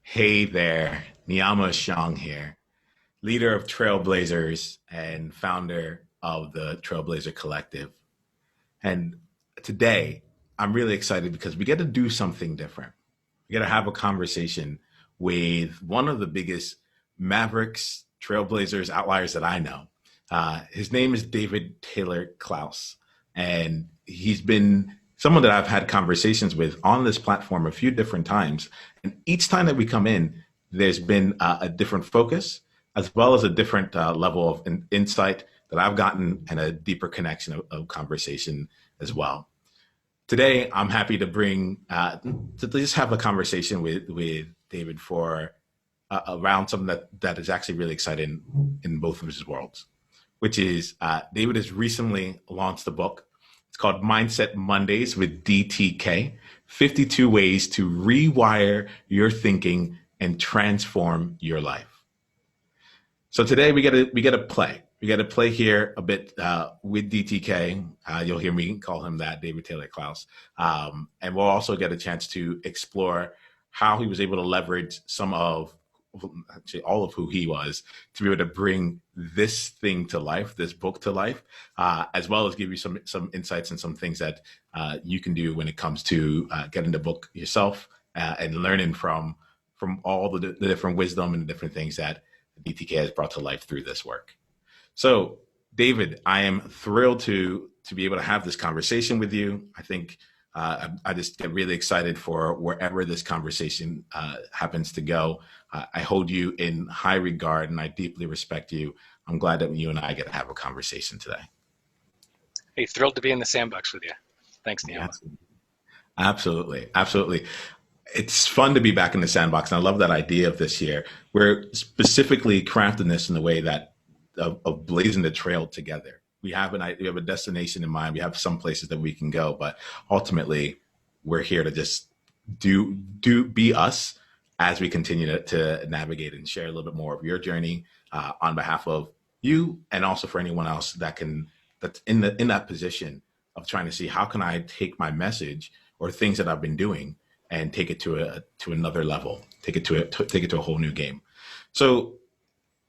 Hey there, Niyama Shang here, leader of Trailblazers and founder of the Trailblazer Collective. And today, I'm really excited because we get to do something different. We get to have a conversation with one of the biggest Mavericks, Trailblazers, outliers that I know. His name is David Taylor-Klaus, and he's been someone that I've had conversations with on this platform a few different times. And each time that we come in, there's been a different focus as well as a different level of insight that I've gotten and a deeper connection of conversation as well. Today, I'm happy to bring to just have a conversation with David for around something that is actually really exciting in both of his worlds, which is David has recently launched a book. It's called Mindset Mondays with DTK: 52 Ways to Rewire Your Thinking and Transform Your Life. So today we get to play. We got to play here a bit with DTK. You'll hear me call him that, David Taylor-Klaus. And we'll also get a chance to explore how he was able to leverage some of, actually all of who he was, to be able to bring this thing to life, this book to life, as well as give you some insights and some things that you can do when it comes to getting the book yourself and learning from all the different wisdom and the different things that DTK has brought to life through this work. So, David, I am thrilled to be able to have this conversation with you. I think I just get really excited for wherever this conversation happens to go. I hold you in high regard, and I deeply respect you. I'm glad that you and I get to have a conversation today. Hey, thrilled to be in the sandbox with you. Thanks, Neil. Yeah, absolutely, absolutely. It's fun to be back in the sandbox, and I love that idea of this year. We're specifically crafting this in a way that of blazing the trail together. We have a destination in mind. We have some places that we can go, but ultimately, we're here to just be us as we continue to navigate and share a little bit more of your journey on behalf of you, and also for anyone else that's in that position of trying to see how can I take my message or things that I've been doing and take it to another level, take it to a whole new game. So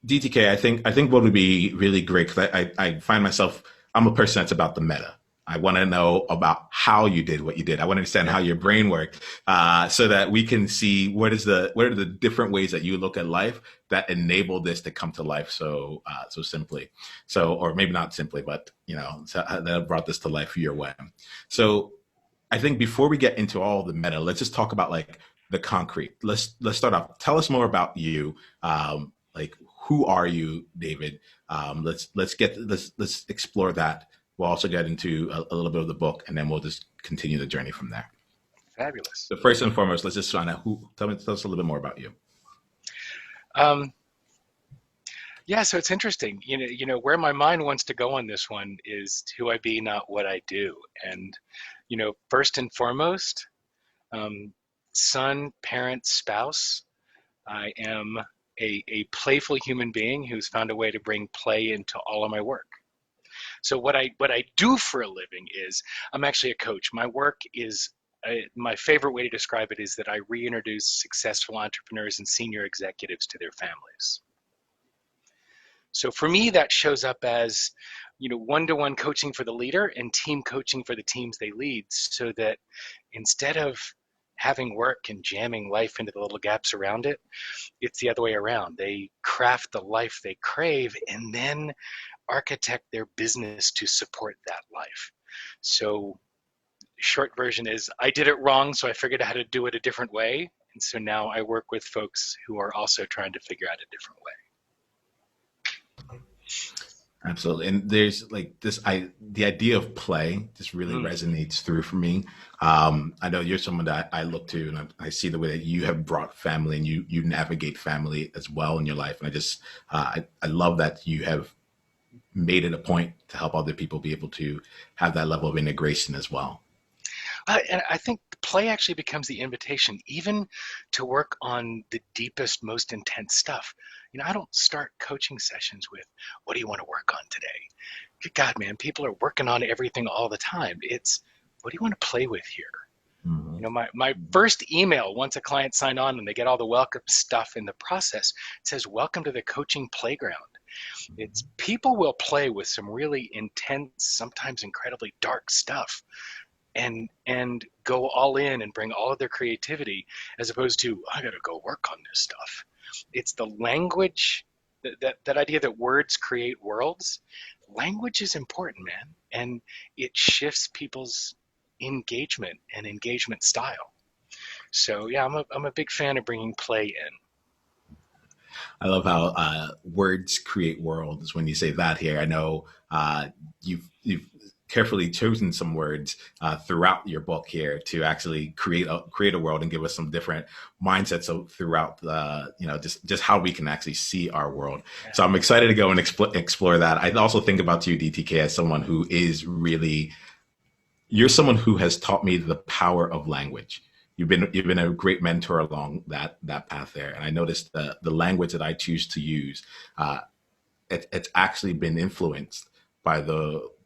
DTK, I think what would be really great, because I find myself, I'm a person that's about the meta. I want to know about how you did what you did. I want to understand how your brain worked, so that we can see what are the different ways that you look at life that enable this to come to life so simply. So, or maybe not simply, but that brought this to life your way. So I think before we get into all the meta, let's just talk about like the concrete. Let's start off. Tell us more about you. Like, who are you, David? Let's explore that. We'll also get into a little bit of the book, and then we'll just continue the journey from there. Fabulous. So first and foremost, let's just find out tell us a little bit more about you. Um, yeah, so it's interesting. Where my mind wants to go on this one is who I be, not what I do. And, first and foremost, son, parent, spouse. I am a playful human being who's found a way to bring play into all of my work. So what I do for a living is I'm actually a coach. My work is my favorite way to describe it is that I reintroduce successful entrepreneurs and senior executives to their families. So for me, that shows up as, one-to-one coaching for the leader and team coaching for the teams they lead, so that instead of having work and jamming life into the little gaps around it, it's the other way around. They craft the life they crave and then architect their business to support that life. So short version is I did it wrong, so I figured out how to do it a different way. And so now I work with folks who are also trying to figure out a different way. Absolutely. And there's like the idea of play just really resonates through for me. I know you're someone that I look to, and I see the way that you have brought family and you navigate family as well in your life. And I love that you have made it a point to help other people be able to have that level of integration as well. And I think play actually becomes the invitation, even to work on the deepest, most intense stuff. I don't start coaching sessions with, what do you want to work on today? Good God, man, people are working on everything all the time. It's, what do you want to play with here? Mhm. My first email, once a client signed on and they get all the welcome stuff in the process, it says, "Welcome to the coaching playground." It's people will play with some really intense, sometimes incredibly dark stuff and go all in and bring all of their creativity, as opposed to, I got to go work on this stuff. It's the language, that idea that words create worlds. Language is important, man, and it shifts people's engagement and engagement style. So yeah, I'm a big fan of bringing play in. I love how words create worlds. When you say that here, I know you've carefully chosen some words throughout your book here to actually create a world and give us some different mindsets throughout the just how we can actually see our world. Yeah. So I'm excited to go and explore that. I also think about you, DTK, as someone who is really you're someone who has taught me the power of language. You've been a great mentor along that path there, and I noticed the language that I choose to use. Uh, it's actually been influenced by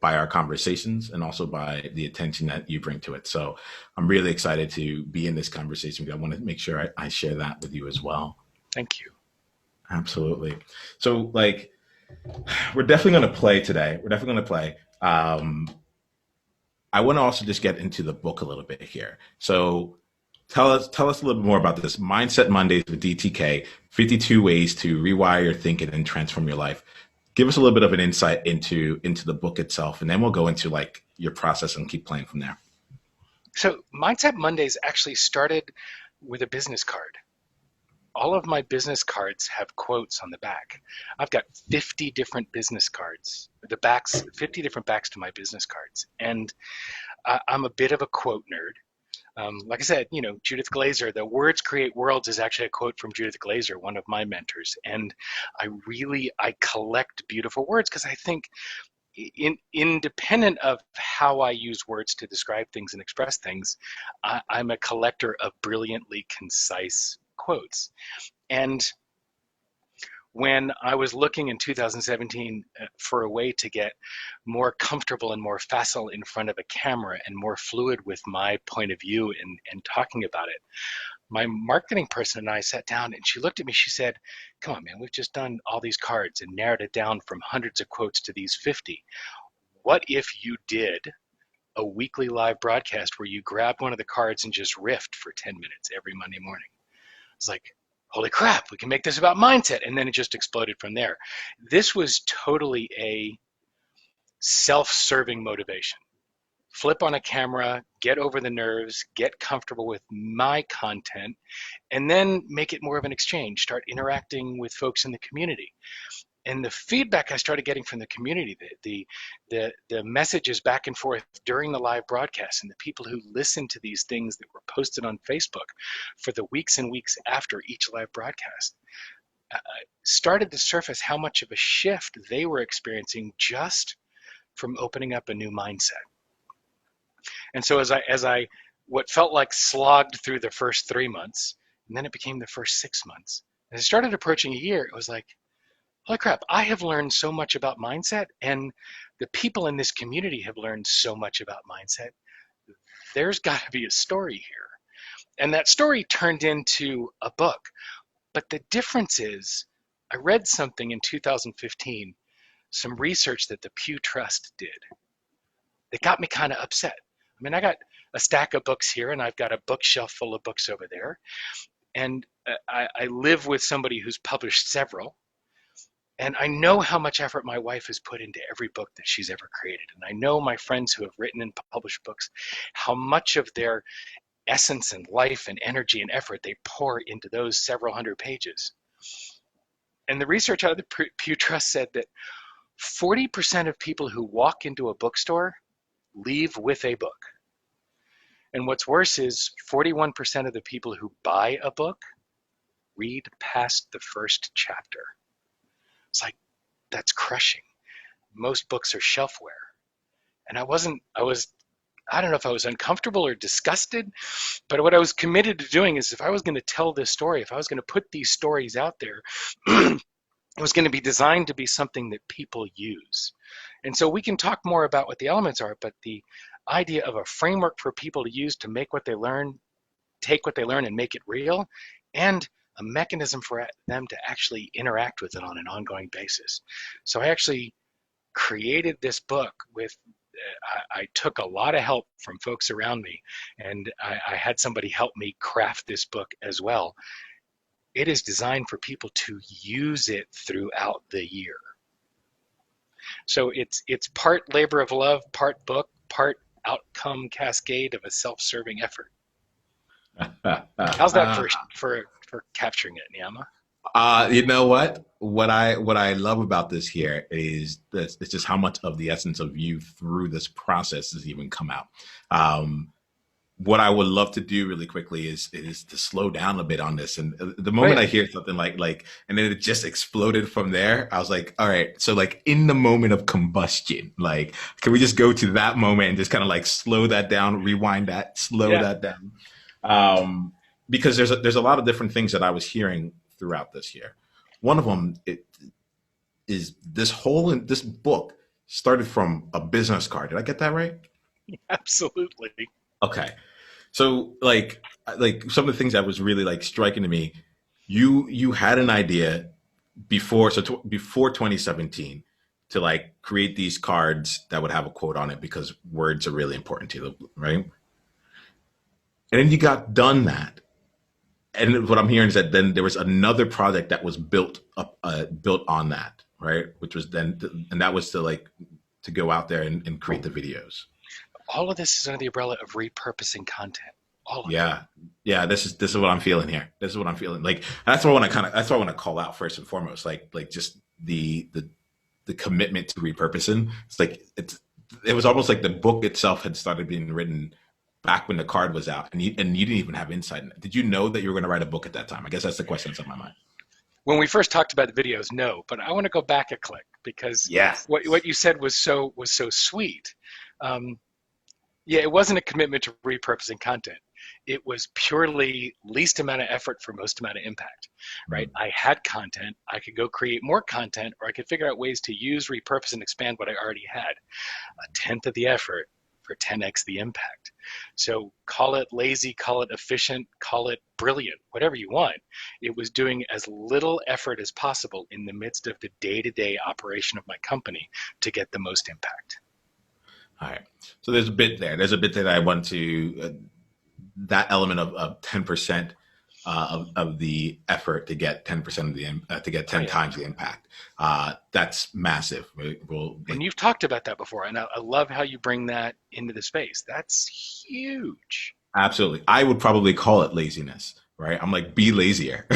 our conversations and also by the attention that you bring to it. So I'm really excited to be in this conversation. I want to make sure I share that with you as well. Thank you. Absolutely. So like we're definitely going to play today. We're definitely going to play. I want to also just get into the book a little bit here. So tell us a little bit more about this Mindset Mondays with DTK, 52 ways to rewire your thinking and transform your life. Give us a little bit of an insight into the book itself, and then we'll go into like your process and keep playing from there. So Mindset Mondays actually started with a business card. All of my business cards have quotes on the back. I've got 50 different business cards, 50 different backs to my business cards. And I'm a bit of a quote nerd. Like I said, Judith Glaser, the words create worlds is actually a quote from Judith Glaser, one of my mentors. And I collect beautiful words because I think independent of how I use words to describe things and express things, I'm a collector of brilliantly concise quotes. And when I was looking in 2017 for a way to get more comfortable and more facile in front of a camera and more fluid with my point of view and talking about it, my marketing person and I sat down and she looked at me, she said, "Come on, man, we've just done all these cards and narrowed it down from hundreds of quotes to these 50. What if you did a weekly live broadcast where you grabbed one of the cards and just riffed for 10 minutes every Monday morning?" It's like, holy crap, we can make this about mindset. And then it just exploded from there. This was totally a self-serving motivation. Flip on a camera, get over the nerves, get comfortable with my content, and then make it more of an exchange, start interacting with folks in the community. And the feedback I started getting from the community, the messages back and forth during the live broadcast, and the people who listened to these things that were posted on Facebook for the weeks and weeks after each live broadcast, started to surface how much of a shift they were experiencing just from opening up a new mindset. And so as I what felt like slogged through the first 3 months, and then it became the first 6 months, as I started approaching a year, it was like, holy crap, I have learned so much about mindset, and the people in this community have learned so much about mindset. There's got to be a story here. And that story turned into a book. But the difference is, I read something in 2015, some research that the Pew Trust did. It got me kind of upset. I mean, I got a stack of books here, and I've got a bookshelf full of books over there. And I live with somebody who's published several. And I know how much effort my wife has put into every book that she's ever created. And I know my friends who have written and published books, how much of their essence and life and energy and effort they pour into those several hundred pages. And the research out of the Pew Trust said that 40% of people who walk into a bookstore leave with a book. And what's worse is 41% of the people who buy a book read past the first chapter. It's like, that's crushing. Most books are shelfware. And I don't know if I was uncomfortable or disgusted, but what I was committed to doing is if I was going to tell this story, if I was going to put these stories out there, it was going to be designed to be something that people use. And so we can talk more about what the elements are, but idea of a framework for people to use to make what they learn, take what they learn and make it real, and a mechanism for them to actually interact with it on an ongoing basis. So I actually created this book with, I took a lot of help from folks around me, and I had somebody help me craft this book as well. It is designed for people to use it throughout the year. So it's part labor of love, part book, part outcome cascade of a self-serving effort. How's that for capturing it, Niyama? You know what? What I love about this here is this. It's just how much of the essence of you through this process has even come out. What I would love to do really quickly is to slow down a bit on this. And the moment I hear something like, and then it just exploded from there, I was like, all right. So like in the moment of combustion, like, can we just go to that moment and just kind of like slow that down, rewind that, slow that down? Because there's a lot of different things that I was hearing throughout this year. One of them is this book started from a business card. Did I get that right? Absolutely. Okay. So like some of the things that was really like striking to me, you had an idea before before 2017 to like create these cards that would have a quote on it because words are really important to you, right? And then you got done that. And what I'm hearing is that then there was another project that was built on that, right? Which was and that was to go out there and create the videos. All of this is under the umbrella of repurposing content. All of it. Yeah. This is what I'm feeling here. This is what I'm feeling. Like that's what I want to call out first and foremost. Like just the commitment to repurposing. It's like it was almost like the book itself had started being written back when the card was out, and you didn't even have insight in it. Did you know that you were going to write a book at that time? I guess that's the question that's on my mind. When we first talked about the videos, no, but I want to go back a click because what you said was so sweet. It wasn't a commitment to repurposing content. It was purely least amount of effort for most amount of impact, right? Mm-hmm. I had content. I could go create more content, or I could figure out ways to use, repurpose, and expand what I already had. 1/10 of the effort for 10x the impact. So call it lazy, call it efficient, call it brilliant, whatever you want. It was doing as little effort as possible in the midst of the day-to-day operation of my company to get the most impact. All right. So there's a bit there. There's a bit that I want to, that element of 10% of the effort to get 10% of the, to get 10 times the impact. That's massive. And you've talked about that before. And I love how you bring that into the space. That's huge. Absolutely. I would probably call it laziness. Right. I'm like, be lazier,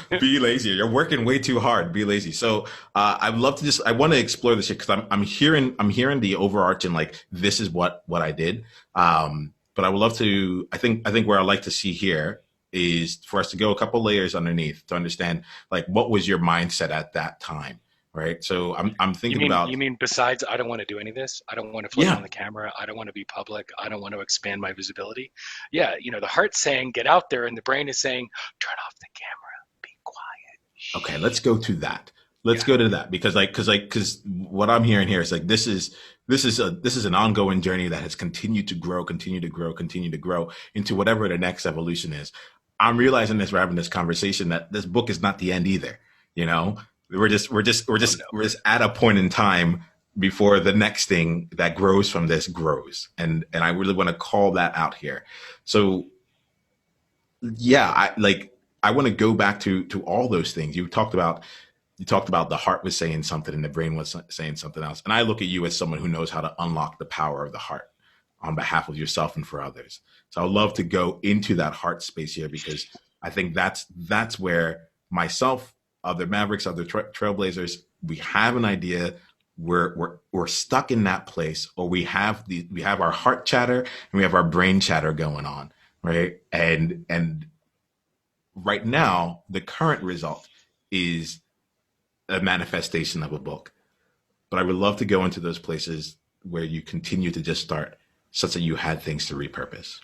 be lazier. You're working way too hard. Be lazy. So, I'd love to I want to explore this here because I'm hearing the overarching, like, this is what I did. But I would love to, I think where I'd like to see here is for us to go a couple layers underneath to understand, like, what was your mindset at that time? Right. So I'm thinking you mean besides, I don't want to do any of this. I don't want to flip on the camera. I don't want to be public. I don't want to expand my visibility. Yeah. The heart's saying, get out there. And the brain is saying, turn off the camera, be quiet. Okay. Let's go to that. Let's go to that because what I'm hearing here is like, this is an ongoing journey that has continued to grow into whatever the next evolution is. I'm realizing this, we're having this conversation that this book is not the end either. We're just at a point in time before the next thing that grows from this grows. And I really want to call that out here. So I want to go back to all those things. You talked about the heart was saying something and the brain was saying something else. And I look at you as someone who knows how to unlock the power of the heart on behalf of yourself and for others. So I would love to go into that heart space here because I think that's where myself, other Mavericks, other Trailblazers, we have an idea. We're stuck in that place, or we have our heart chatter and we have our brain chatter going on, right? And right now, the current result is a manifestation of a book. But I would love to go into those places where you continue to just start, such that you had things to repurpose.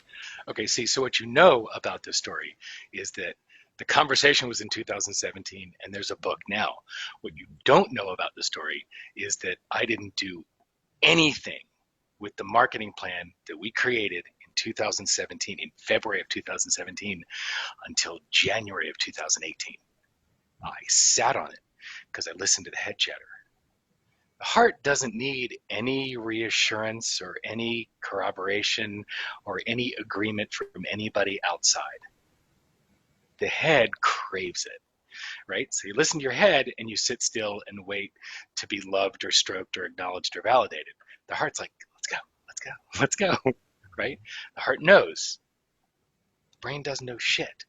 Okay, so what you know about this story is that the conversation was in 2017, and there's a book now. What you don't know about the story is that I didn't do anything with the marketing plan that we created in 2017, in February of 2017, until January of 2018. I sat on it because I listened to the head chatter. The heart doesn't need any reassurance or any corroboration or any agreement from anybody outside. The head craves it, right? So you listen to your head and you sit still and wait to be loved or stroked or acknowledged or validated. The heart's like, let's go, let's go, let's go, right? The heart knows. The brain doesn't know shit.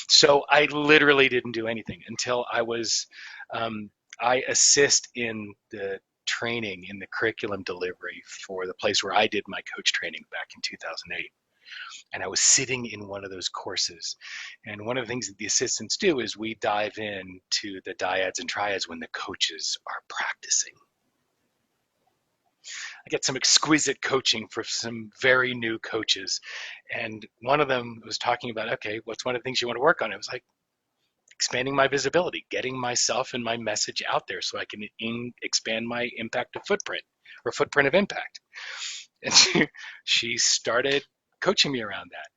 So I literally didn't do anything until I assist in the training, in the curriculum delivery for the place where I did my coach training back in 2008. And I was sitting in one of those courses. And one of the things that the assistants do is we dive in to the dyads and triads when the coaches are practicing. I get some exquisite coaching for some very new coaches. And one of them was talking about, okay, what's one of the things you want to work on? It was like expanding my visibility, getting myself and my message out there so I can expand my impact of footprint or footprint of impact. And she started coaching me around that.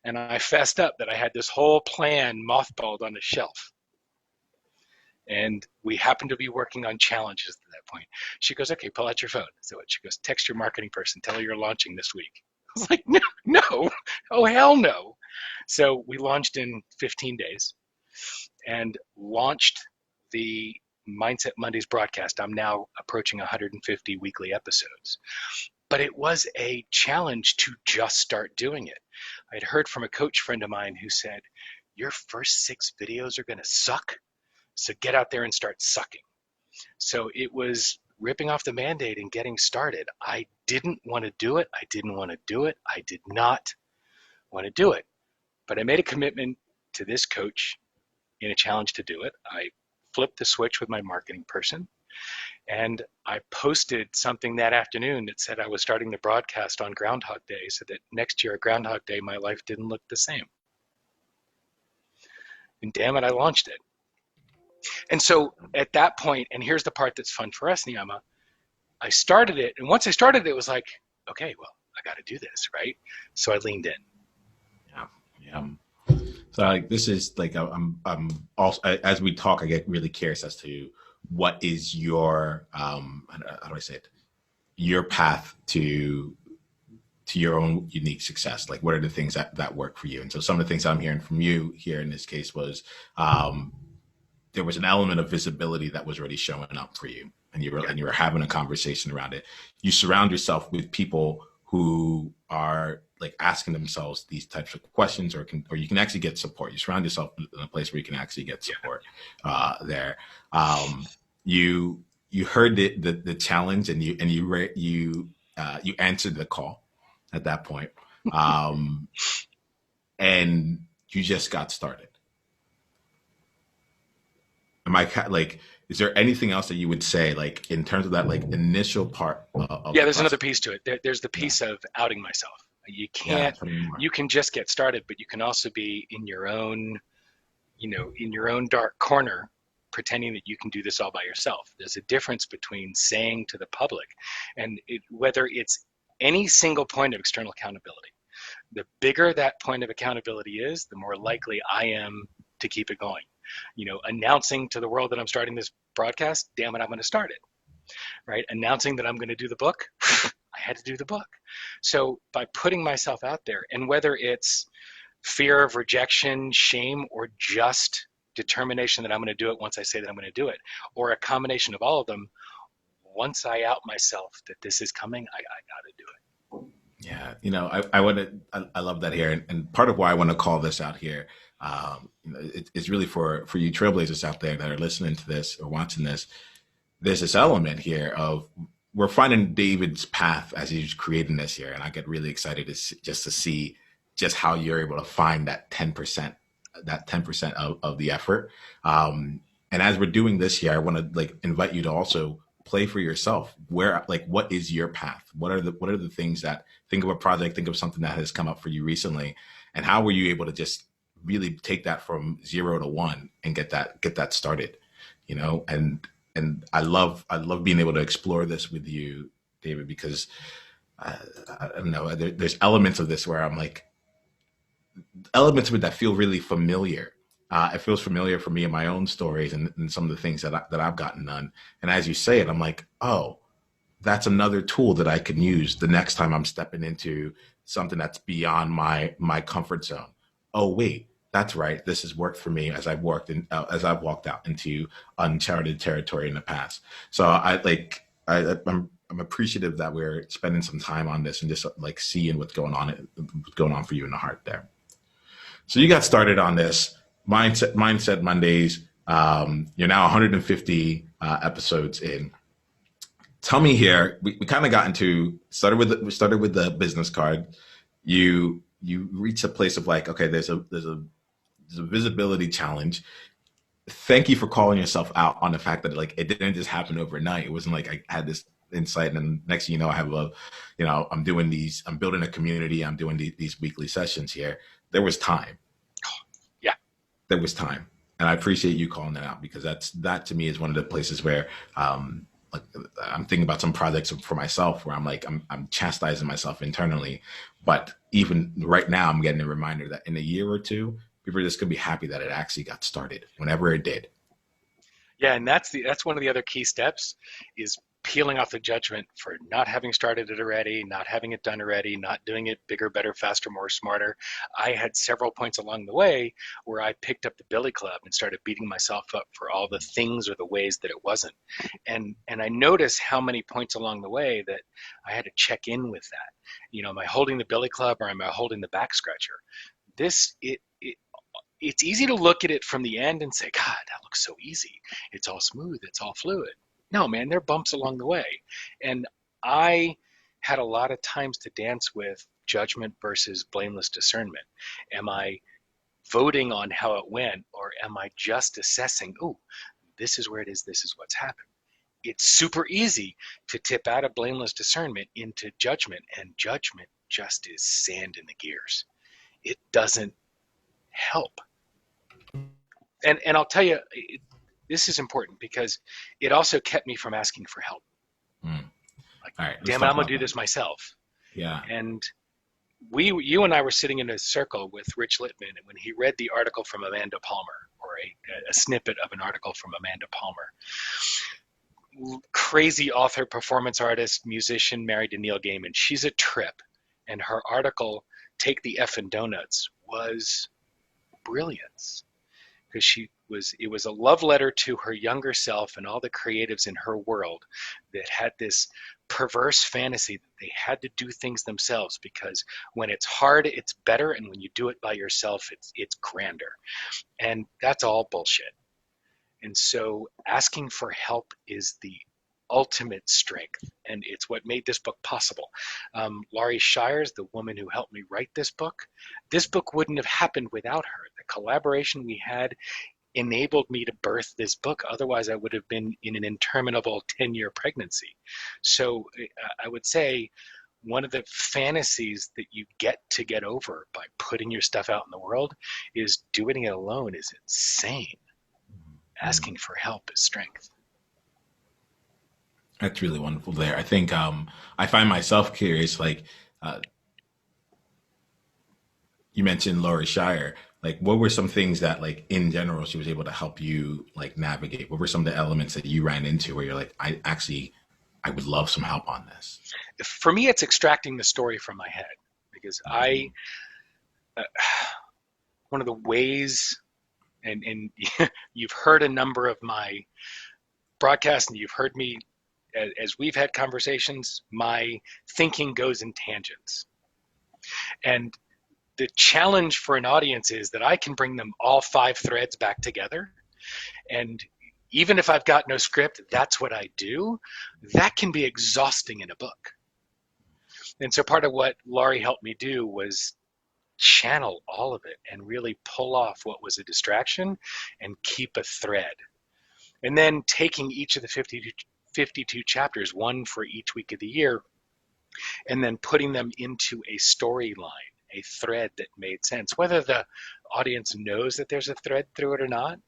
And I fessed up that I had this whole plan mothballed on a shelf. And we happened to be working on challenges at that point. She goes, okay, pull out your phone. So she goes, text your marketing person, tell her you're launching this week. I was like, no, oh, hell no. So we launched in 15 days and launched the Mindset Mondays broadcast. I'm now approaching 150 weekly episodes. But it was a challenge to just start doing it. I'd heard from a coach friend of mine who said, your first 6 videos are going to suck. So get out there and start sucking. So it was ripping off the Band-Aid and getting started. I didn't want to do it. I didn't want to do it. I did not want to do it. But I made a commitment to this coach in a challenge to do it. I flipped the switch with my marketing person. And I posted something that afternoon that said I was starting the broadcast on Groundhog Day so that next year at Groundhog Day, my life didn't look the same. And damn it, I launched it. And so at that point, and here's the part that's fun for us, Niyama, I started it. And once I started it, it was like, okay, well, I got to do this, right? So I leaned in. Yeah. So like, this is like, I'm also, as we talk, I get really curious as to what is your, how do I say it? Your path to your own unique success. Like, what are the things that work for you? And so some of the things I'm hearing from you here in this case was, there was an element of visibility that was already showing up for you, and you were having a conversation around it. You surround yourself with people who are like asking themselves these types of questions, or you can actually get support. You surround yourself in a place where you can actually get support there. You heard the challenge, and you answered the call at that point, and you just got started. Is there anything else that you would say, like in terms of that, like initial part of there's another piece to it. There's the piece of outing myself. You can't, you can just get started, but you can also be in your own, in your own dark corner, pretending that you can do this all by yourself. There's a difference between saying to the public, and whether it's any single point of external accountability, the bigger that point of accountability is, the more likely I am to keep it going. Announcing to the world that I'm starting this broadcast, damn it, I'm going to start it, right? Announcing that I'm going to do the book, I had to do the book. So by putting myself out there, and whether it's fear of rejection, shame, or just determination that I'm going to do it once I say that I'm going to do it, or a combination of all of them, once I out myself that this is coming, I got to do it. Yeah, I love that here, and part of why I want to call this out here, it's really for you trailblazers out there that are listening to this or watching this. There's this element here of we're finding David's path as he's creating this here, and I get really excited to see just how you're able to find that 10%, of the effort. And as we're doing this here, I want to invite you to also play for yourself. What is your path? What are the things that, think of a project, think of something that has come up for you recently, and how were you able to just really take that from 0 to 1 and get that started, and I love being able to explore this with you, David, because I don't know. There's elements of this where I'm like, elements of it that feel really familiar. It feels familiar for me in my own stories and some of the things that I've gotten done. And as you say it, I'm like, oh, that's another tool that I can use the next time I'm stepping into something that's beyond my comfort zone. Oh wait, that's right. This has worked for me as I've walked out into uncharted territory in the past. So I'm appreciative that we're spending some time on this and just like seeing what's going on for you in the heart there. So you got started on this mindset Mondays. You're now 150 episodes in. Tell me here. We kind of got into we started with the business card. You reach a place of like, okay, there's a visibility challenge. Thank you for calling yourself out on the fact that like it didn't just happen overnight. It wasn't like I had this insight and then next thing you know, I'm building a community. I'm doing these weekly sessions here. There was time. Yeah, there was time, and I appreciate you calling that out because that to me is one of the places where like I'm thinking about some projects for myself where I'm chastising myself internally, but even right now I'm getting a reminder that in a year or two, people are just gonna be happy that it actually got started whenever it did. yeah, and that's one of the other key steps is peeling off the judgment for not having started it already, not having it done already, not doing it bigger, better, faster, more, smarter. I had several points along the way where I picked up the billy club and started beating myself up for all the things or the ways that it wasn't. And I noticed how many points along the way that I had to check in with that. You know, am I holding the billy club or am I holding the back scratcher? It's easy to look at it from the end and say, God, that looks so easy. It's all smooth. It's all fluid. No, man, there are bumps along the way. And I had a lot of times to dance with judgment versus blameless discernment. Am I voting on how it went, or am I just assessing, oh, this is where it is, this is what's happened? It's super easy to tip out of blameless discernment into judgment, and judgment just is sand in the gears. It doesn't help. And I'll tell you, this is important because it also kept me from asking for help. Mm. Like, All right, let's damn it, talk I'm gonna about do that. this myself. Yeah. And you and I were sitting in a circle with Rich Littman, and when he read the article from Amanda Palmer, or a snippet of an article from Amanda Palmer, crazy author, performance artist, musician, married to Neil Gaiman. She's a trip, and her article, "Take the F and Donuts," was brilliance. Because it was a love letter to her younger self and all the creatives in her world that had this perverse fantasy that they had to do things themselves, because when it's hard it's better, and when you do it by yourself it's grander. And that's all bullshit. And so asking for help is the ultimate strength, and it's what made this book possible. Lorishire is the woman who helped me write this book. This book wouldn't have happened without her. The collaboration we had enabled me to birth this book. Otherwise, I would have been in an interminable 10-year pregnancy. So I would say one of the fantasies that you get over by putting your stuff out in the world is doing it alone is insane. Asking for help is strength. That's really wonderful there. I think I find myself curious, like you mentioned Lorishire. Like, what were some things that, like, in general, she was able to help you, like, navigate? What were some of the elements that you ran into where you're like, I would love some help on this? For me, it's extracting the story from my head, because uh, one of the ways, and you've heard a number of my broadcasts, and you've heard me as we've had conversations, my thinking goes in tangents. And the challenge for an audience is that I can bring them all 5 threads back together. And even if I've got no script, that's what I do. That can be exhausting in a book. And so part of what Laurie helped me do was channel all of it and really pull off what was a distraction and keep a thread. And then taking each of the 52 chapters, one for each week of the year, and then putting them into a storyline, a thread that made sense, whether the audience knows that there's a thread through it or not.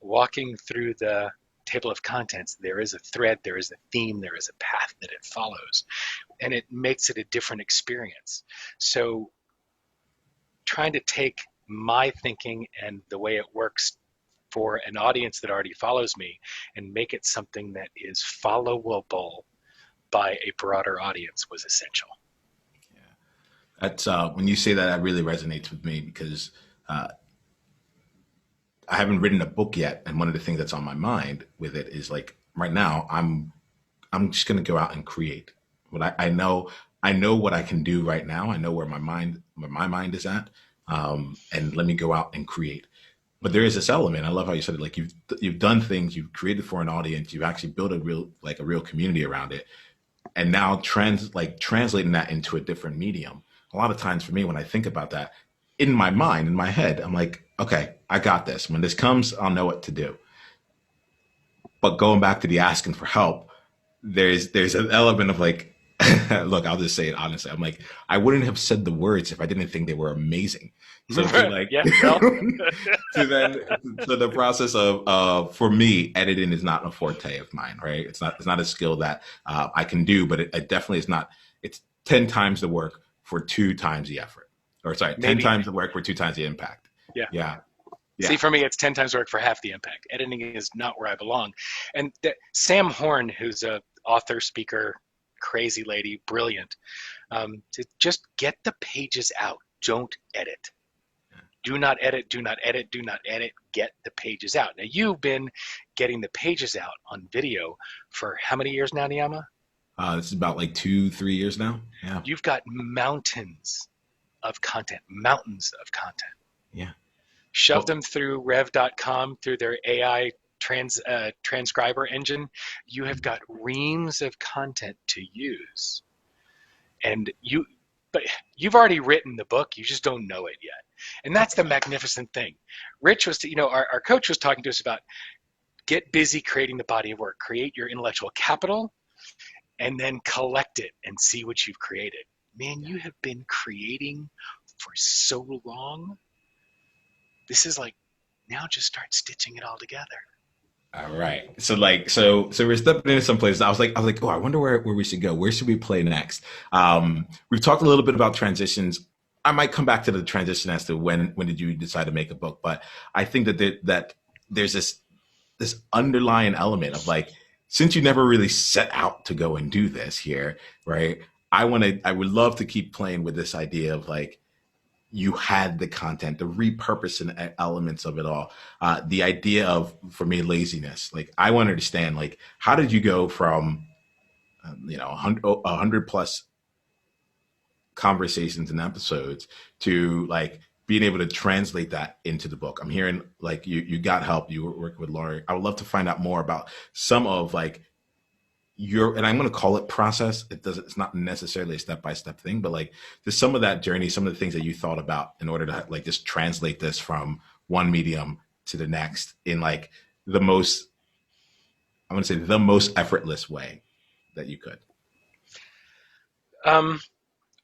Walking through the table of contents, there is a thread, there is a theme, there is a path that it follows, and it makes it a different experience. So trying to take my thinking and the way it works for an audience that already follows me and make it something that is followable by a broader audience was essential. Yeah. That's when you say that, that really resonates with me because uh, I haven't written a book yet, and one of the things that's on my mind with it is like right now I'm just gonna go out and create. What I know what I can do right now. I know where my mind is at, and let me go out and create. But there is this element. I love how you said it. Like you've done things, you've created for an audience, you've actually built a real community around it, and now translating that into a different medium. A lot of times for me, when I think about that, in my mind, in my head, I'm like, okay, I got this. When this comes, I'll know what to do. But going back to the asking for help, there's an element of like, look, I'll just say it honestly. I'm like, I wouldn't have said the words if I didn't think they were amazing. So to like, Yeah, well, to then, so the process of, for me, editing is not a forte of mine, right? It's not a skill that I can do, but it definitely is not. It's 10 times the work for 2 times the effort, or sorry, 10 maybe. times the work for 2 times the impact. Yeah. Yeah, See, yeah. for me, it's 10 times work for half the impact. Editing is not where I belong. And Sam Horn, who's a author, speaker, crazy lady, brilliant, to just get the pages out. Don't edit. Do not edit, do not edit, do not edit. Get the pages out. Now, you've been getting the pages out on video for how many years now, Niyama? This is about like 2, 3 years now. Yeah, You've got mountains of content, mountains of content. yeah. Shove Well, them through rev.com, through their AI transcriber engine. You have got reams of content to use. And but you've already written the book, you just don't know it yet. And that's the magnificent thing. Rich was, our coach was talking to us about get busy creating the body of work, create your intellectual capital, and then collect it and see what you've created. Man, you have been creating for so long. This is like, now just start stitching it all together. all right. So we're stepping into some places. I was like, oh, I wonder where we should go. Where should we play next? We've talked a little bit about transitions. I might come back to the transition as to when did you decide to make a book, but I think that there's this underlying element of like, since you never really set out to go and do this here, right? I would love to keep playing with this idea of like, you had the content, the repurposing elements of it all. The idea of, for me, laziness. Like, I want to understand, like, how did you go from, 100 plus conversations and episodes to like being able to translate that into the book? I'm hearing like you got help. You were working with Laurie. I would love to find out more about some of like and I'm going to call it process. It's not necessarily a step-by-step thing, but like there's some of that journey, some of the things that you thought about in order to like just translate this from one medium to the next in like the most, I'm going to say the most effortless way that you could. Um,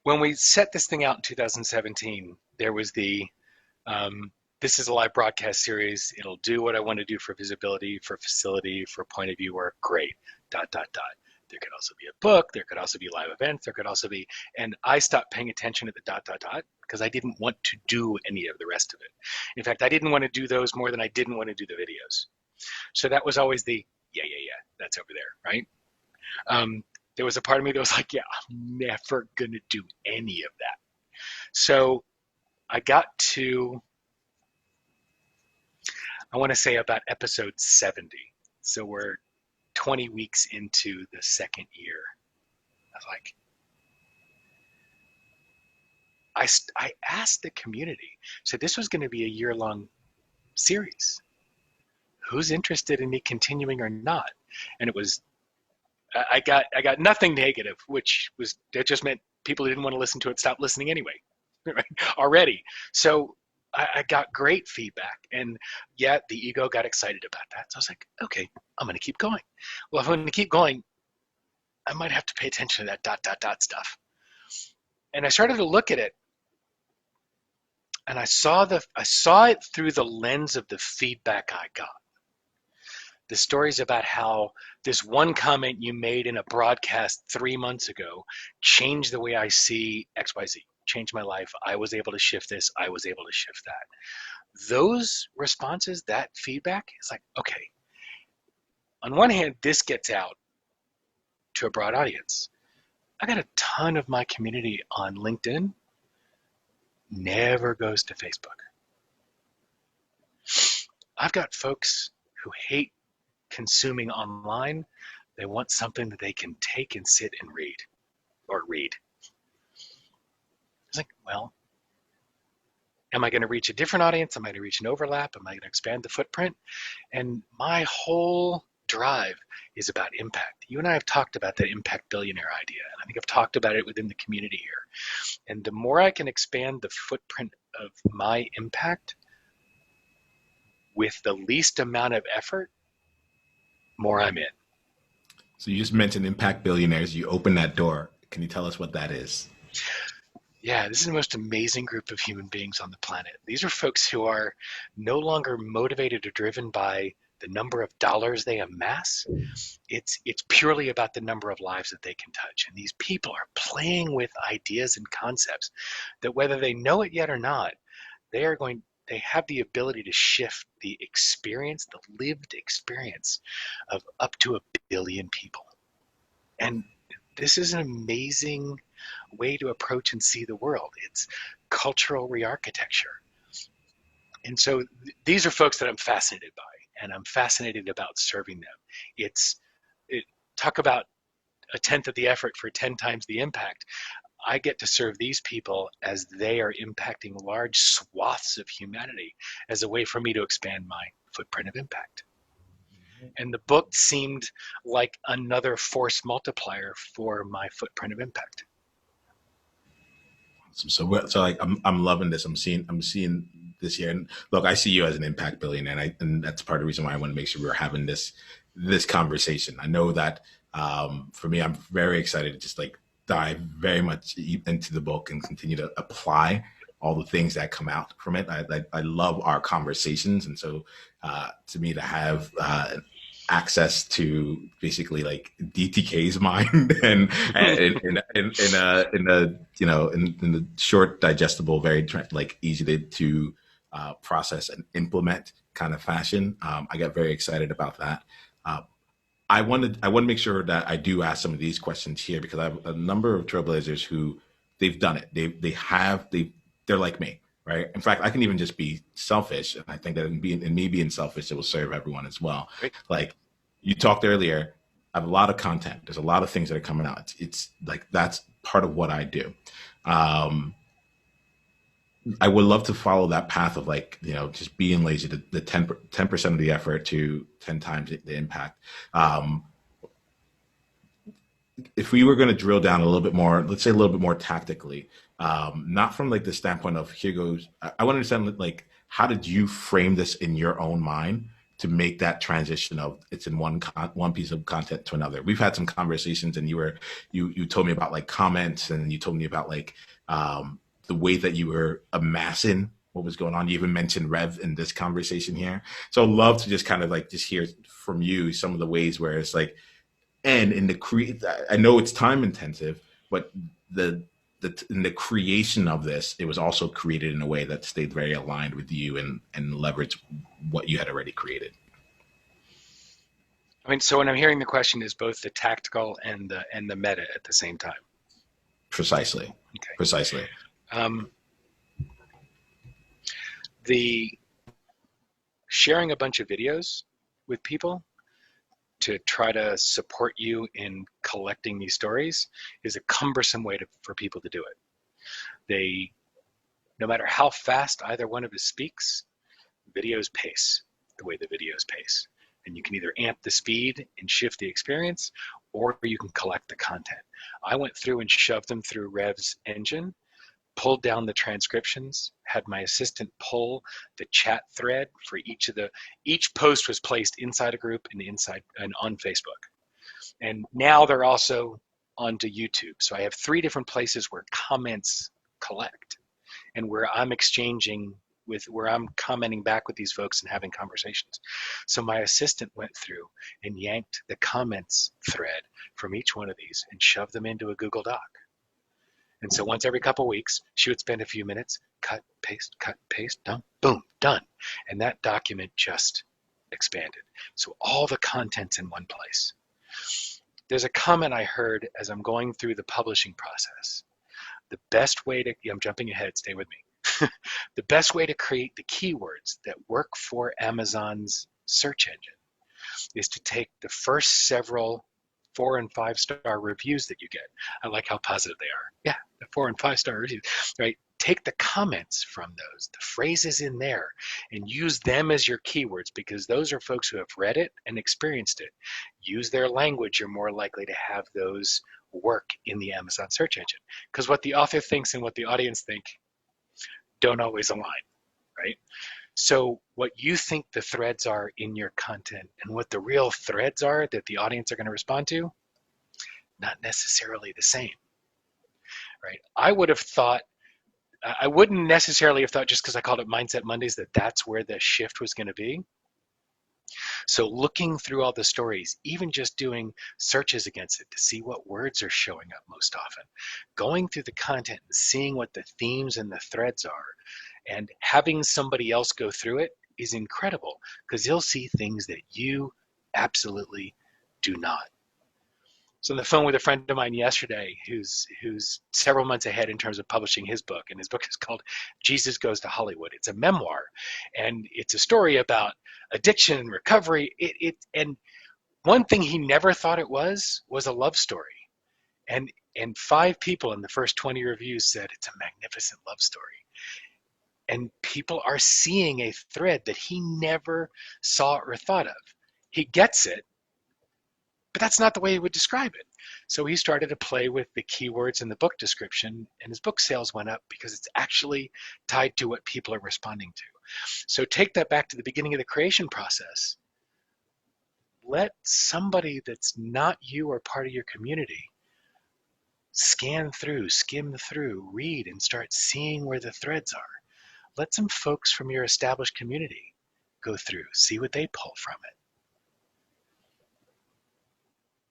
when we set this thing out in 2017, there was this is a live broadcast series. It'll do what I want to do for visibility, for facility, for point of view work. Great. ... There could also be a book. There could also be live events. There could also be, and I stopped paying attention to the ... because I didn't want to do any of the rest of it. In fact, I didn't want to do those more than I didn't want to do the videos. So that was always yeah, that's over there, right? There was a part of me that was like, yeah, I'm never going to do any of that. So I got to, I want to say about episode 70. So we're 20 weeks into the second year. I was like, I asked the community, so this was going to be a year-long series. Who's interested in me continuing or not? And it was, I got nothing negative, which was, that just meant people who didn't want to listen to it stopped listening anyway, right? Already. So I got great feedback, and yeah, the ego got excited about that. So I was like, okay, I'm going to keep going. Well, if I'm going to keep going, I might have to pay attention to that ... stuff. And I started to look at it, and I saw it through the lens of the feedback I got. The stories about how this one comment you made in a broadcast 3 months ago changed the way I see XYZ, changed my life. I was able to shift this. I was able to shift that. Those responses, that feedback is like, okay, on one hand, this gets out to a broad audience. I got a ton of my community on LinkedIn, never goes to Facebook. I've got folks who hate consuming online. They want something that they can take and sit and read or read. It's like, well, am I going to reach a different audience? Am I going to reach an overlap? Am I going to expand the footprint? And my whole drive is about impact. You and I have talked about that impact billionaire idea, and I think I've talked about it within the community here. And the more I can expand the footprint of my impact with the least amount of effort, more I'm in. So you just mentioned impact billionaires. You opened that door. Can you tell us what that is? Yeah, this is the most amazing group of human beings on the planet. These are folks who are no longer motivated or driven by the number of dollars they amass. It's purely about the number of lives that they can touch. And these people are playing with ideas and concepts that, whether they know it yet or not, they have the ability to shift the experience, the lived experience of up to 1 billion people. And this is an amazing way to approach and see the world. It's cultural re-architecture. And so these are folks that I'm fascinated by, and I'm fascinated about serving them. Talk about a tenth of the effort for 10 times the impact. I get to serve these people as they are impacting large swaths of humanity as a way for me to expand my footprint of impact. And the book seemed like another force multiplier for my footprint of impact. So like I'm loving this. I'm seeing this here. And look, I see you as an impact billionaire, and that's part of the reason why I want to make sure we're having this conversation. I know that for me, I'm very excited to just like dive very much into the book and continue to apply all the things that come out from it. I love our conversations, and so to me to have access to basically like DTK's mind and in the short, digestible, very like easy to process and implement kind of fashion. I get very excited about that. I want to make sure that I do ask some of these questions here because I have a number of trailblazers who they've done it. They're like me, right? In fact, I can even just be selfish, and I think that in me being selfish, it will serve everyone as well. Right. Like you talked earlier, I have a lot of content. There's a lot of things that are coming out. It's like that's part of what I do. I would love to follow that path of like, just being lazy, the 10% of the effort to 10 times the impact. If we were going to drill down a little bit more, let's say a little bit more tactically, not from like the standpoint of here goes, I want to understand like, how did you frame this in your own mind to make that transition of it's in one piece of content to another? We've had some conversations and you told me about like comments and you told me about like, the way that you were amassing what was going on. You even mentioned Rev in this conversation here. So I'd love to just kind of like just hear from you some of the ways where it's like, and in I know it's time intensive, but in the creation of this, it was also created in a way that stayed very aligned with you and leveraged what you had already created. I mean, so when I'm hearing the question is both the tactical and the meta at the same time. Precisely. Okay. Precisely. The sharing a bunch of videos with people to try to support you in collecting these stories is a cumbersome way for people to do it. No matter how fast either one of us speaks, videos pace the way the videos pace. And you can either amp the speed and shift the experience, or you can collect the content. I went through and shoved them through Rev's engine, pulled down the transcriptions, had my assistant pull the chat thread for each post was placed inside a group and on Facebook. And now they're also onto YouTube. So I have 3 different places where comments collect and where I'm exchanging with where I'm commenting back with these folks and having conversations. So my assistant went through and yanked the comments thread from each one of these and shoved them into a Google Doc. And so once every couple of weeks, she would spend a few minutes, cut, paste, done, boom, done. And that document just expanded. So all the content's in one place. There's a comment I heard as I'm going through the publishing process. The best way to, I'm jumping ahead, stay with me. The best way to create the keywords that work for Amazon's search engine is to take the first several 4- and 5-star reviews that you get. I like how positive they are. Yeah, the 4- and 5-star reviews, right? Take the comments from those, the phrases in there, and use them as your keywords, because those are folks who have read it and experienced it. Use their language, you're more likely to have those work in the Amazon search engine. Because what the author thinks and what the audience think don't always align, right? So what you think the threads are in your content and what the real threads are that the audience are going to respond to, not necessarily the same, right? I wouldn't necessarily have thought, just because I called it Mindset Mondays, that that's where the shift was going to be. So looking through all the stories, even just doing searches against it to see what words are showing up most often, going through the content and seeing what the themes and the threads are, and having somebody else go through it is incredible, because you'll see things that you absolutely do not. So on the phone with a friend of mine yesterday who's several months ahead in terms of publishing his book, and his book is called Jesus Goes to Hollywood. It's a memoir, and it's a story about addiction and recovery. And one thing he never thought it was a love story. And 5 people in the first 20 reviews said it's a magnificent love story. And people are seeing a thread that he never saw or thought of. He gets it, but that's not the way he would describe it. So he started to play with the keywords in the book description, and his book sales went up because it's actually tied to what people are responding to. So take that back to the beginning of the creation process. Let somebody that's not you or part of your community scan through, skim through, read, and start seeing where the threads are. Let some folks from your established community go through, see what they pull from it.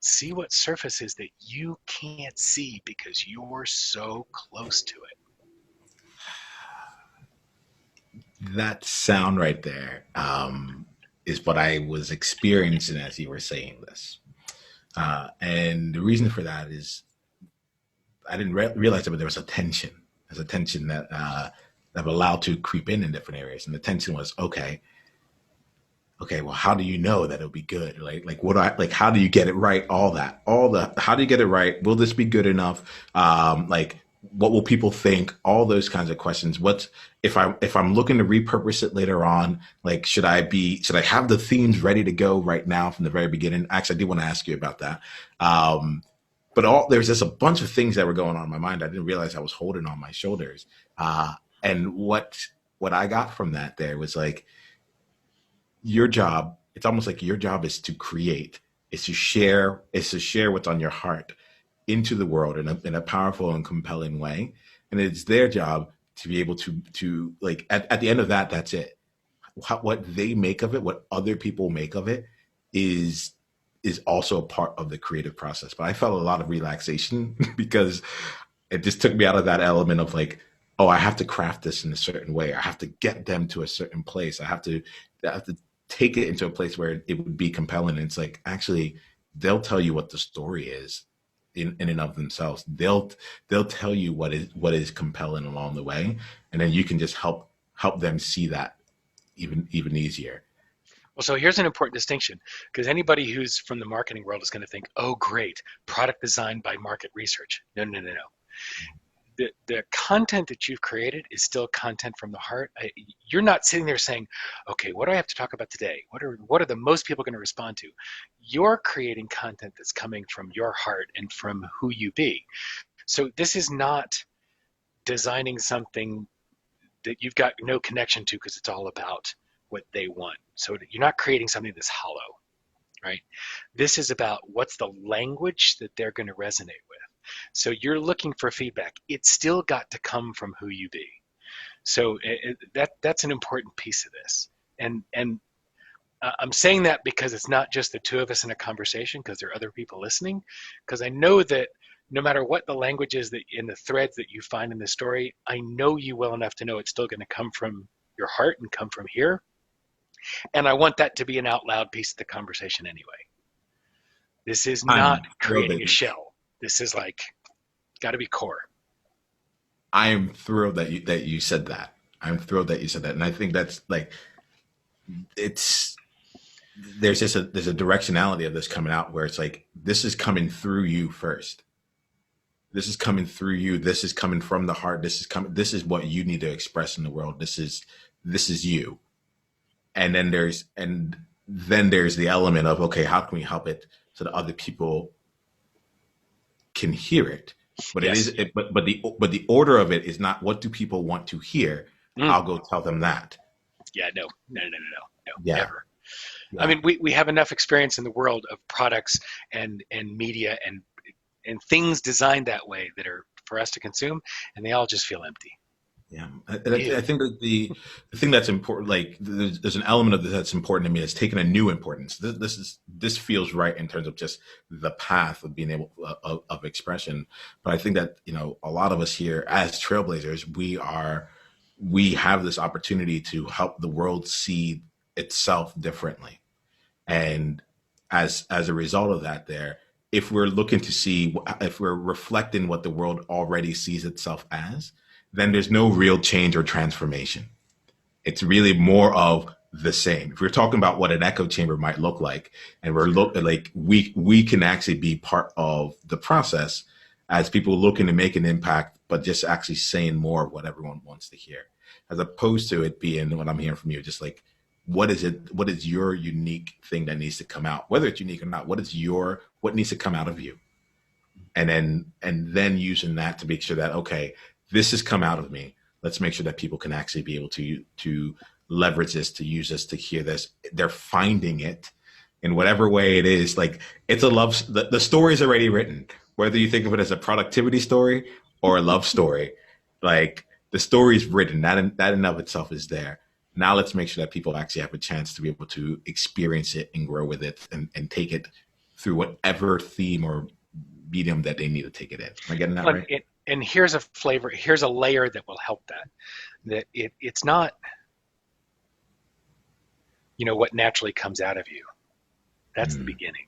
See what surfaces that you can't see because you're so close to it. That sound right there is what I was experiencing as you were saying this. And the reason for that is I didn't realize it, but there was a tension. There's a tension that I've allowed to creep in different areas. And the tension was, okay, well, how do you know that it'll be good? How do you get it right? How do you get it right? Will this be good enough? What will people think? All those kinds of questions. If I'm looking to repurpose it later on? Like, should I have the themes ready to go right now from the very beginning? Actually, I do want to ask you about that. But there's just a bunch of things that were going on in my mind. I didn't realize I was holding on my shoulders. And what I got from that there was like, your job, it's almost like your job is to create, is to share what's on your heart into the world in a powerful and compelling way. And it's their job to be able to like, at the end of that, that's it. What they make of it, what other people make of it is also a part of the creative process. But I felt a lot of relaxation because it just took me out of that element of like, oh, I have to craft this in a certain way. I have to get them to a certain place. I have to take it into a place where it would be compelling. And it's like, actually, they'll tell you what the story is in and of themselves. They'll tell you what is compelling along the way. And then you can just help them see that even easier. Well, so here's an important distinction, because anybody who's from the marketing world is going to think, oh, great, product design by market research. No. The content that you've created is still content from the heart. You're not sitting there saying, okay, what do I have to talk about today? What are the most people going to respond to? You're creating content that's coming from your heart and from who you be. So this is not designing something that you've got no connection to because it's all about what they want. So you're not creating something that's hollow, right? This is about what's the language that they're going to resonate with. So you're looking for feedback. It's still got to come from who you be. So that's an important piece of this. And I'm saying that because it's not just the two of us in a conversation, because there are other people listening. Because I know that no matter what the language is that in the threads that you find in the story, I know you well enough to know it's still going to come from your heart and come from here. And I want that to be an out loud piece of the conversation anyway. This is not I'm thrilled creating that a shell. This is like, got to be core. I am thrilled that you said that. I'm thrilled that you said that, and I think that's like it's there's a directionality of this coming out where it's like this is coming through you first. This is coming through you. This is coming from the heart. This is coming. This is what you need to express in the world. This is you. And then there's the element of, okay, how can we help it so that other people can hear it? But Yes. but the order of it is not what do people want to hear. I'll go tell them that. Yeah, no, Yeah. never. Yeah. I mean, we have enough experience in the world of products and media and things designed that way that are for us to consume, and they all just feel empty. Yeah, I think that the thing that's important, like there's an element of this that's important to me. It's taken a new importance. This feels right in terms of just the path of being able of expression. But I think that a lot of us here as trailblazers, we have this opportunity to help the world see itself differently, and as a result of that, if we're looking to see if we're reflecting what the world already sees itself as, then there's no real change or transformation. It's really more of the same. If we're talking about what an echo chamber might look like, and we can actually be part of the process as people looking to make an impact, but just actually saying more of what everyone wants to hear, as opposed to it being what I'm hearing from you, just like what is your unique thing that needs to come out, whether it's unique or not. What needs to come out of you, and then using that to make sure that, okay, this has come out of me. Let's make sure that people can actually be able to leverage this, to use this, to hear this. They're finding it in whatever way it is. Like it's a love. The story is already written, whether you think of it as a productivity story or a love story. Like the story is written. That in and of itself is there. Now let's make sure that people actually have a chance to be able to experience it and grow with it and take it through whatever theme or medium that they need to take it in. Am I getting that right? And here's a flavor, here's a layer that will help that it's not, what naturally comes out of you. That's the beginning.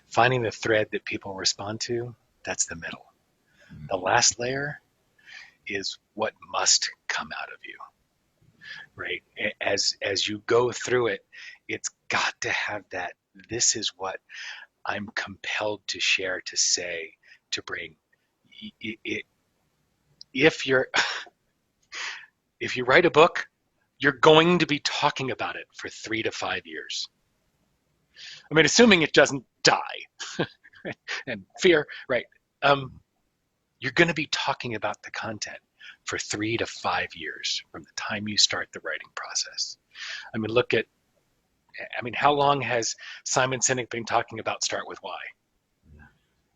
Finding the thread that people respond to, that's the middle. The last layer is what must come out of you, right? As you go through it, it's got to have that, this is what I'm compelled to share, to say, to bring. If you write a book, you're going to be talking about it for 3 to 5 years. I mean, assuming it doesn't die and fear, right? You're going to be talking about the content for 3 to 5 years from the time you start the writing process. I mean, how long has Simon Sinek been talking about Start With Why?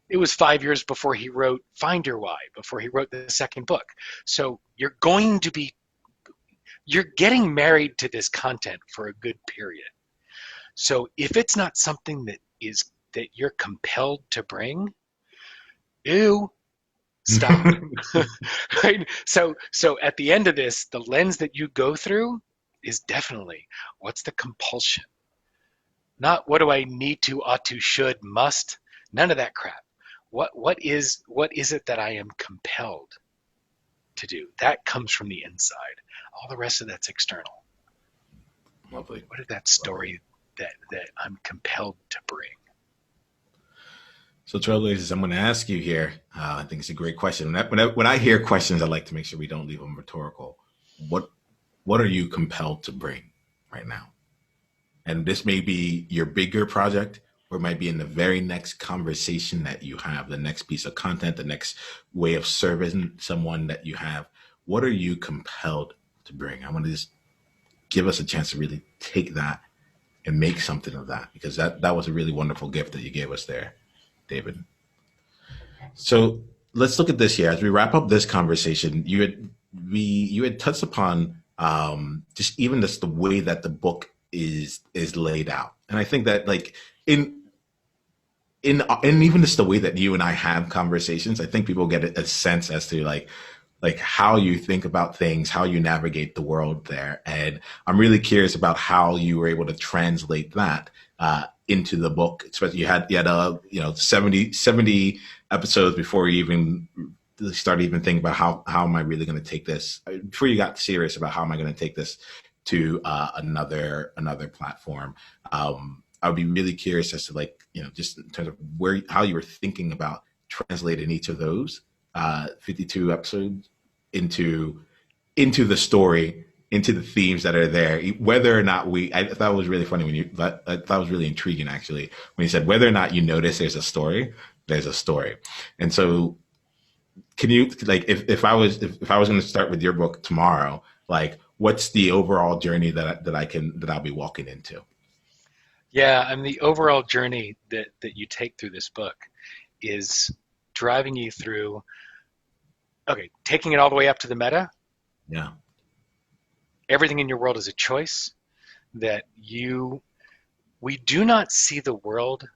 It was 5 years before he wrote Find Your Why, before he wrote the second book. So you're getting married to this content for a good period. So if it's not something that you're compelled to bring, stop. Right? So at the end of this, the lens that you go through is definitely, what's the compulsion? Not what do I need to, ought to, should, must, none of that crap. What is it that I am compelled to do? That comes from the inside. All the rest of that's external. Lovely. What is that story that I'm compelled to bring? So Trailblazers, I'm going to ask you here. I think it's a great question. When I hear questions, I like to make sure we don't leave them rhetorical. What are you compelled to bring right now? And this may be your bigger project, or it might be in the very next conversation that you have, the next piece of content, the next way of serving someone that you have. What are you compelled to bring? I want to just give us a chance to really take that and make something of that, because that was a really wonderful gift that you gave us there, David. So let's look at this here. As we wrap up this conversation, you you had touched upon just even just the way that the book is laid out, and I think that like in and even just the way that you and I have conversations, I think people get a sense as to like how you think about things, how you navigate the world there. And I'm really curious about how you were able to translate that into the book. Especially you had 70 episodes before you even started even thinking about how am I really going to take this, before you got serious about how am I going to take this to another platform. I would be really curious as to like, just in terms of how you were thinking about translating each of those 52 episodes into the story, into the themes that are there. Whether or not I thought it was really funny I thought it was really intriguing actually when you said whether or not you notice there's a story. And so, can you like if I was going to start with your book tomorrow, like what's the overall journey that I'll be walking into? Yeah, and the overall journey that you take through this book is driving you through, okay, taking it all the way up to the meta. Yeah. Everything in your world is a choice. We do not see the world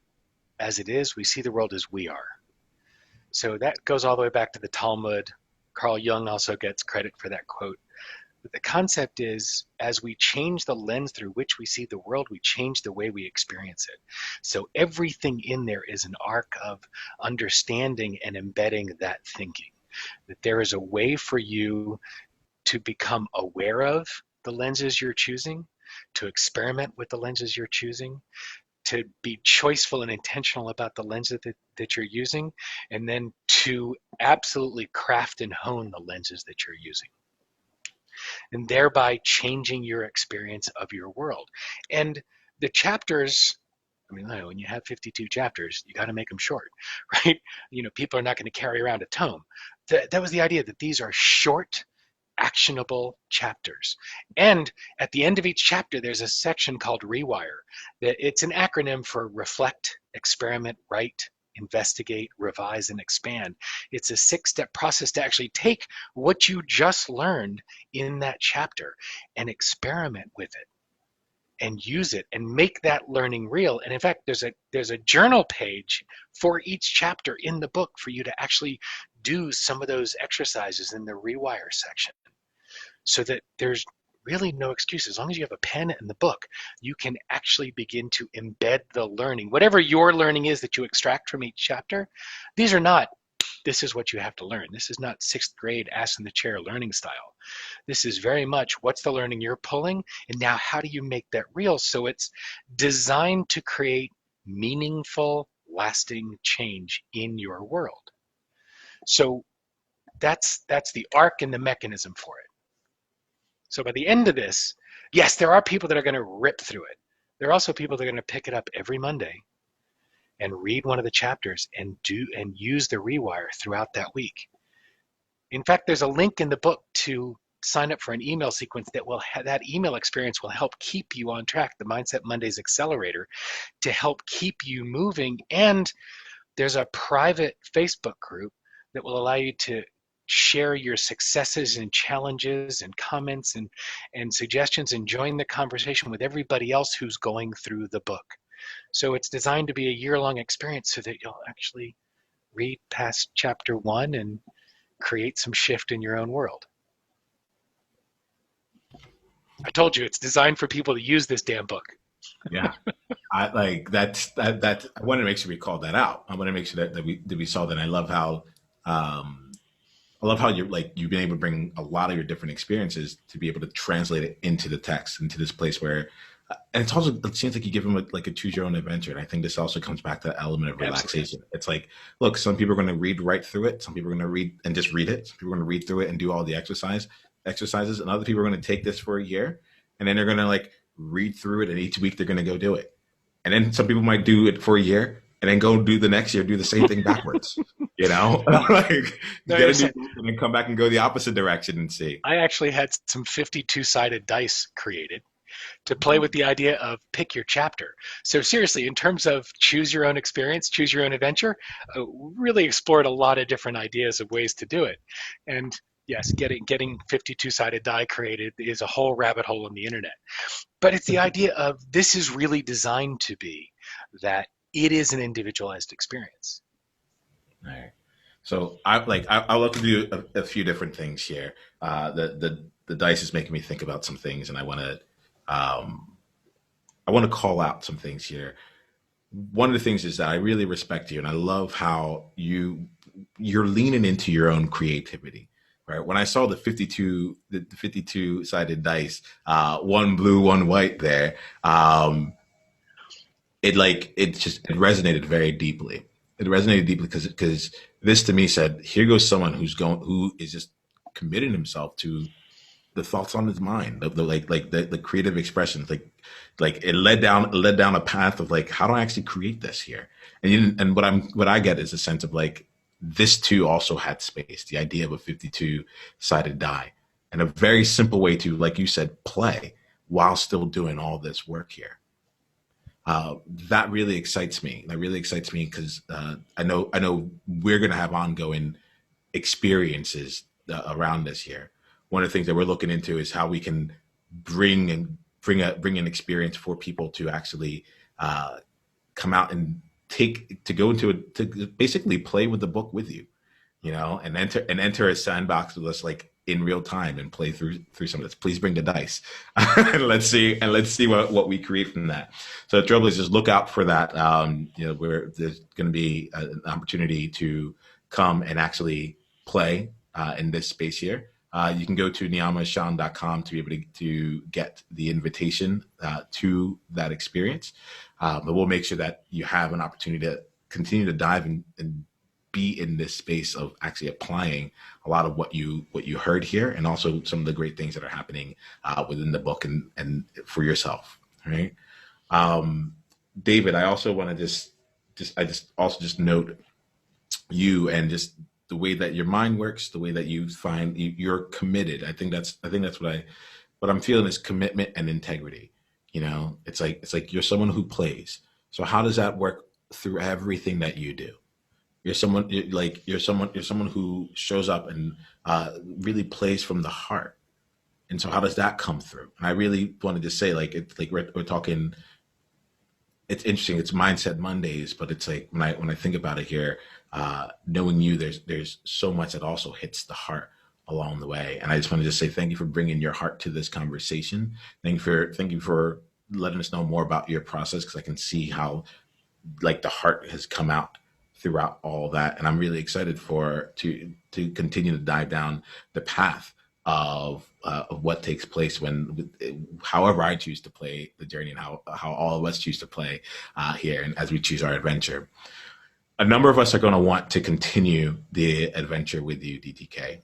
as it is, we see the world as we are. So that goes all the way back to the Talmud. Carl Jung also gets credit for that quote. But the concept is, as we change the lens through which we see the world, we change the way we experience it. So everything in there is an arc of understanding and embedding that thinking. That there is a way for you to become aware of the lenses you're choosing, to experiment with the lenses you're choosing, to be choiceful and intentional about the lenses that you're using, and then to absolutely craft and hone the lenses that you're using, and thereby changing your experience of your world. And the chapters, I mean, when you have 52 chapters, you got to make them short, right? People are not going to carry around a tome. That was the idea, that these are short, actionable chapters. And at the end of each chapter, there's a section called Rewire. It's an acronym for reflect, experiment, write, investigate, revise, and expand. It's a 6-step process to actually take what you just learned in that chapter and experiment with it and use it and make that learning real. And in fact, there's a journal page for each chapter in the book for you to actually do some of those exercises in the Rewire section, so that there's really no excuse. As long as you have a pen and the book, you can actually begin to embed the learning. Whatever your learning is that you extract from each chapter, these are not, this is what you have to learn. This is not 6th grade ass in the chair learning style. This is very much, what's the learning you're pulling, and now how do you make that real? So it's designed to create meaningful, lasting change in your world. So that's the arc and the mechanism for it. So by the end of this, yes, there are people that are going to rip through it. There are also people that are going to pick it up every Monday and read one of the chapters and use the Rewire throughout that week. In fact, there's a link in the book to sign up for an email sequence that email experience will help keep you on track, the Mindset Mondays Accelerator, to help keep you moving. And there's a private Facebook group that will allow you to share your successes and challenges and comments and suggestions, and join the conversation with everybody else who's going through the book. So it's designed to be a year-long experience so that you'll actually read past chapter 1 and create some shift in your own world. I told you, it's designed for people to use this damn book. Yeah. I like that I want to make sure we call that out. I want to make sure that we saw that. I love how you've been able to bring a lot of your different experiences to be able to translate it into the text, into this place where, and it seems like you give them a choose your own adventure. And I think this also comes back to the element of relaxation. Absolutely. It's like, look, some people are going to read right through it. Some people are going to read and just read it. Some people are going to read through it and do all the exercises. And other people are going to take this for a year, and then they're going to like read through it. And each week they're going to go do it. And then some people might do it for a year and then go do the next year, do the same thing backwards, like and then come back and go the opposite direction and see. I actually had some 52-sided dice created to play with the idea of pick your chapter. So seriously, in terms of choose your own experience, choose your own adventure, really explored a lot of different ideas of ways to do it. And Yes, getting 52-sided die created is a whole rabbit hole on the internet. But it's the idea of this is really designed to be that it is an individualized experience. All right. So I love to do a few different things here. The dice is making me think about some things, and um, I want to call out some things here. One of the things is that I really respect you, and I love how you're leaning into your own creativity. Right. When I saw the 52 sided dice, one blue, one white there, it resonated very deeply. It resonated deeply because this to me said, here goes someone who is just committing himself to the thoughts on his mind, the creative expressions, like it led down a path of like, how do I actually create this here? And what I get is a sense of like, this too also had space, the idea of a 52 sided die, and a very simple way to, like you said, play while still doing all this work here. That really excites me. That really excites me because I know we're going to have ongoing experiences around this here. One of the things that we're looking into is how we can bring an experience for people to actually come out and go into it, to basically play with the book with you, and enter a sandbox with us, like in real time, and play through some of this. Please bring the dice, and let's see what we create from that. So Trailblazers, look out for that. Where there's going to be an opportunity to come and actually play in this space here. You can go to niyamashan.com to be able to get the invitation to that experience. But we'll make sure that you have an opportunity to continue to dive and be in this space of actually applying a lot of what you heard here, and also some of the great things that are happening within the book and for yourself. All right. David, I also want to just note you, and just the way that your mind works, the way that you find you're committed. I think that's what I'm feeling is commitment and integrity. It's like you're someone who plays. So how does that work through everything that you do? You're someone who shows up and really plays from the heart. And so how does that come through? And I really wanted to say, like, it's like we're talking. It's interesting. It's Mindset Mondays, but it's like when I think about it here, knowing you, there's so much that also hits the heart along the way. And I just wanted to say thank you for bringing your heart to this conversation. Thank you for letting us know more about your process, because I can see how, like, the heart has come out throughout all that, and I'm really excited to continue to dive down the path of what takes place however I choose to play the journey, and how all of us choose to play here, and as we choose our adventure. A number of us are going to want to continue the adventure with you, DTK.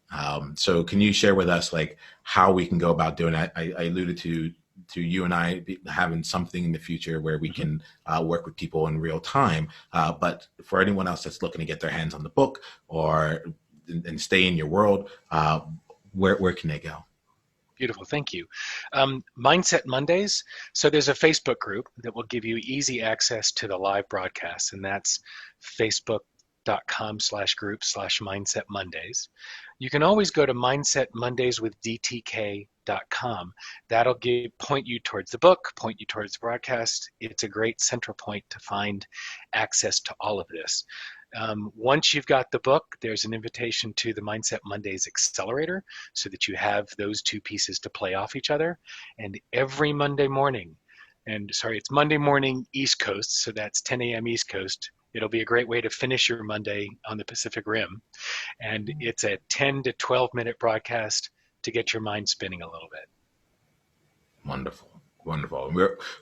So can you share with us, like, how we can go about doing that? I alluded to you and I having something in the future where we can work with people in real time. But for anyone else that's looking to get their hands on the book or and stay in your world, where can they go? Beautiful, thank you. Mindset Mondays. So there's a Facebook group that will give you easy access to the live broadcasts, and that's facebook.com/group/Mindset Mondays. You can always go to mindsetmondayswithdtk.com. That'll point you towards the book, point you towards the broadcast. It's a great central point to find access to all of this. Once you've got the book, there's an invitation to the Mindset Mondays Accelerator, so that you have those two pieces to play off each other. And every Monday morning, it's Monday morning East Coast, so that's 10 a.m. East Coast. It'll be a great way to finish your Monday on the Pacific Rim. And it's a 10 to 12-minute broadcast to get your mind spinning a little bit. Wonderful. Wonderful.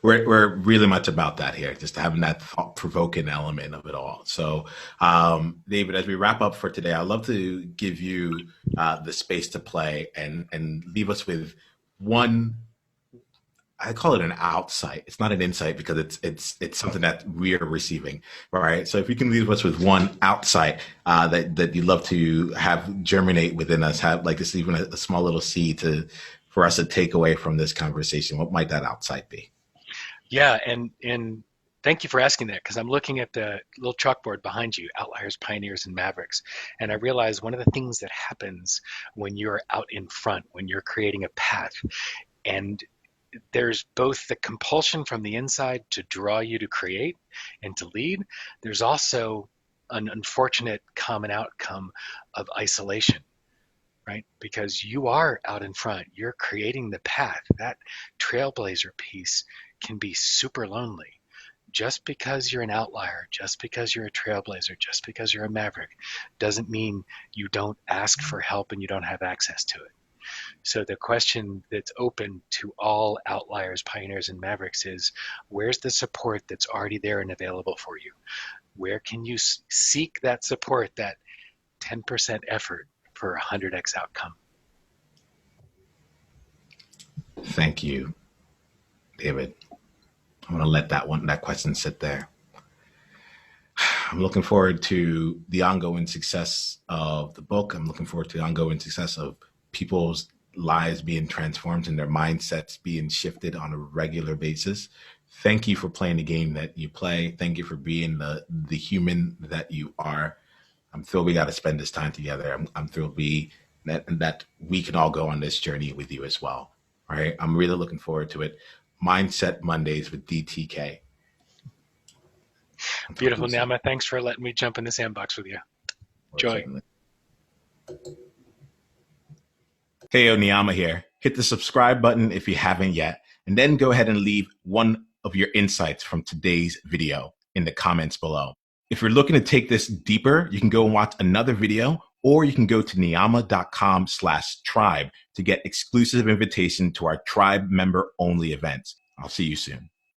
We're really much about that here, just having that thought provoking element of it all. So, David, as we wrap up for today, I'd love to give you the space to play and leave us with one. I call it an outsight. It's not an insight, because it's something that we are receiving, right? So if you can leave us with one outsight that you'd love to have germinate within us, have like this, even a small little seed for us to take away from this conversation, what might that outsight be? Yeah, and Thank you for asking that, because I'm looking at the little chalkboard behind you, outliers, pioneers, and mavericks. And I realize one of the things that happens when you're out in front, when you're creating a path, and there's both the compulsion from the inside to draw you to create and to lead. There's also an unfortunate common outcome of isolation, right? Because you are out in front, you're creating the path. That trailblazer piece can be super lonely. Just because you're an outlier, just because you're a trailblazer, just because you're a maverick, doesn't mean you don't ask for help and you don't have access to it. So the question that's open to all outliers, pioneers, and mavericks is, where's the support that's already there and available for you? Where can you seek that support, that 10% effort for 100x outcome? Thank you, David. I'm going to let that question sit there. I'm looking forward to the ongoing success of the book. I'm looking forward to the ongoing success of people's lives being transformed and their mindsets being shifted on a regular basis. Thank you for playing the game that you play. Thank you for being the human that you are. I'm thrilled we got to spend this time together. I'm thrilled that we can all go on this journey with you as well. All right. I'm really looking forward to it. Mindset Mondays with DTK. Beautiful, Nama. Thanks for letting me jump in the sandbox with you. Joy. Hey, Niyama here. Hit the subscribe button if you haven't yet, and then go ahead and leave one of your insights from today's video in the comments below. If you're looking to take this deeper, you can go and watch another video, or you can go to niyama.com/tribe to get exclusive invitation to our tribe member only events. I'll see you soon.